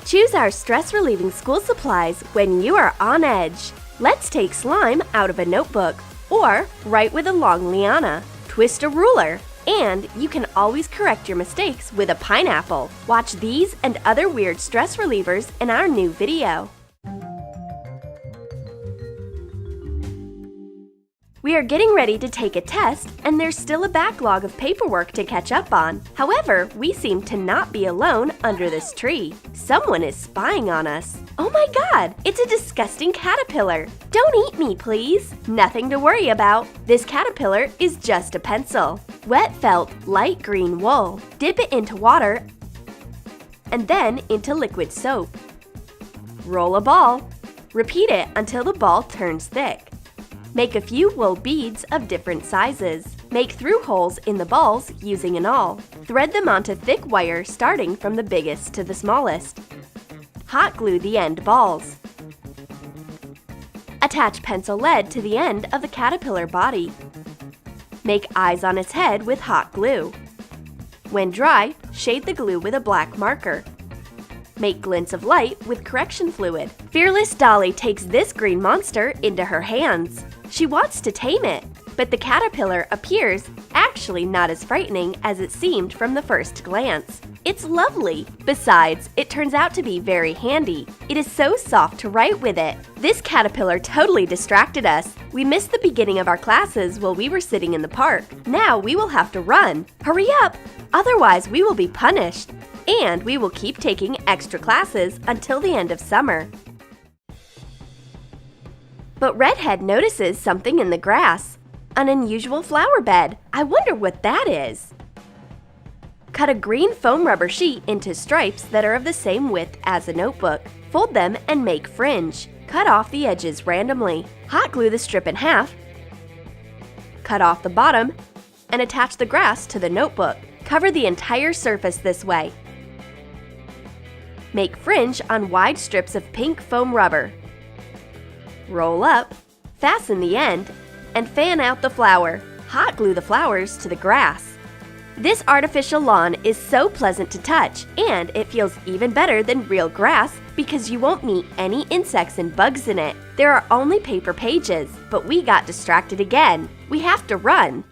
Choose our stress-relieving school supplies when you are on edge. Let's take slime out of a notebook, or write with a long liana. Twist a ruler, and you can always correct your mistakes with a pineapple. Watch these and other weird stress relievers in our new video. We are getting ready to take a test, and there's still a backlog of paperwork to catch up on. However, we seem to not be alone under this tree. Someone is spying on us. Oh my God, it's a disgusting caterpillar. Don't eat me, please. Nothing to worry about. This caterpillar is just a pencil. Wet felt, light green wool. Dip it into water and then into liquid soap. Roll a ball. Repeat it until the ball turns thick. Make a few wool beads of different sizes. Make through holes in the balls using an awl. Thread them onto thick wire starting from the biggest to the smallest. Hot glue the end balls. Attach pencil lead to the end of the caterpillar body. Make eyes on its head with hot glue. When dry, shade the glue with a black marker. Make glints of light with correction fluid. Fearless Dolly takes this green monster into her hands. She wants to tame it, but the caterpillar appears actually not as frightening as it seemed from the first glance. It's lovely. Besides, it turns out to be very handy. It is so soft to write with it. This caterpillar totally distracted us. We missed the beginning of our classes while we were sitting in the park. Now we will have to run. Hurry up! Otherwise, we will be punished. And we will keep taking extra classes until the end of summer. But Redhead notices something in the grass. An unusual flower bed. I wonder what that is. Cut a green foam rubber sheet into stripes that are of the same width as a notebook. Fold them and make fringe. Cut off the edges randomly. Hot glue the strip in half. Cut off the bottom and attach the grass to the notebook. Cover the entire surface this way. Make fringe on wide strips of pink foam rubber. Roll up, fasten the end, and fan out the flower. Hot glue the flowers to the grass. This artificial lawn is so pleasant to touch, and it feels even better than real grass because you won't meet any insects and bugs in it. There are only paper pages, but we got distracted again. We have to run.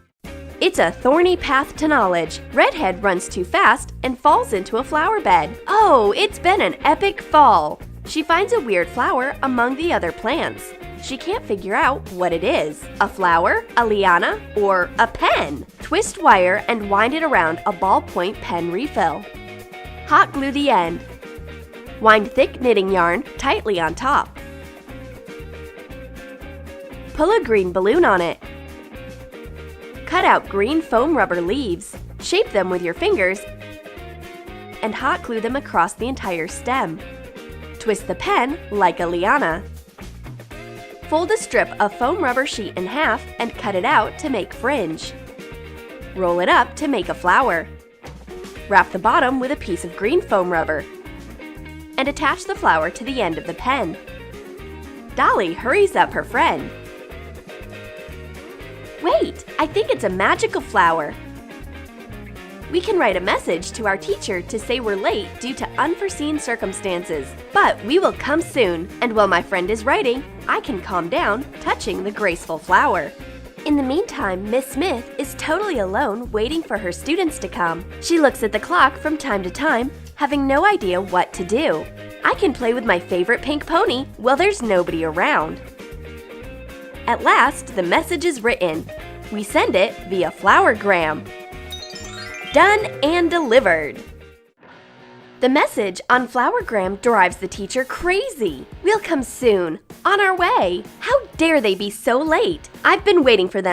It's a thorny path to knowledge. Redhead runs too fast and falls into a flower bed. Oh, it's been an epic fall. She finds a weird flower among the other plants. She can't figure out what it is. A flower, a liana, or a pen. Twist wire and wind it around a ballpoint pen refill. Hot glue the end. Wind thick knitting yarn tightly on top. Pull a green balloon on it. Cut out green foam rubber leaves. Shape them with your fingers and hot glue them across the entire stem. Twist the pen like a liana. Fold a strip of foam rubber sheet in half and cut it out to make fringe. Roll it up to make a flower. Wrap the bottom with a piece of green foam rubber and attach the flower to the end of the pen. Dolly hurries up her friend. Wait, I think it's a magical flower. We can write a message to our teacher to say we're late due to unforeseen circumstances. But we will come soon, and while my friend is writing, I can calm down, touching the graceful flower. In the meantime, Miss Smith is totally alone waiting for her students to come. She looks at the clock from time to time, having no idea what to do. I can play with my favorite pink pony while there's nobody around. At last, the message is written. We send it via flowergram. Done and delivered. The message on flowergram drives the teacher crazy. We'll come soon. On our way. How dare they be so late? I've been waiting for them.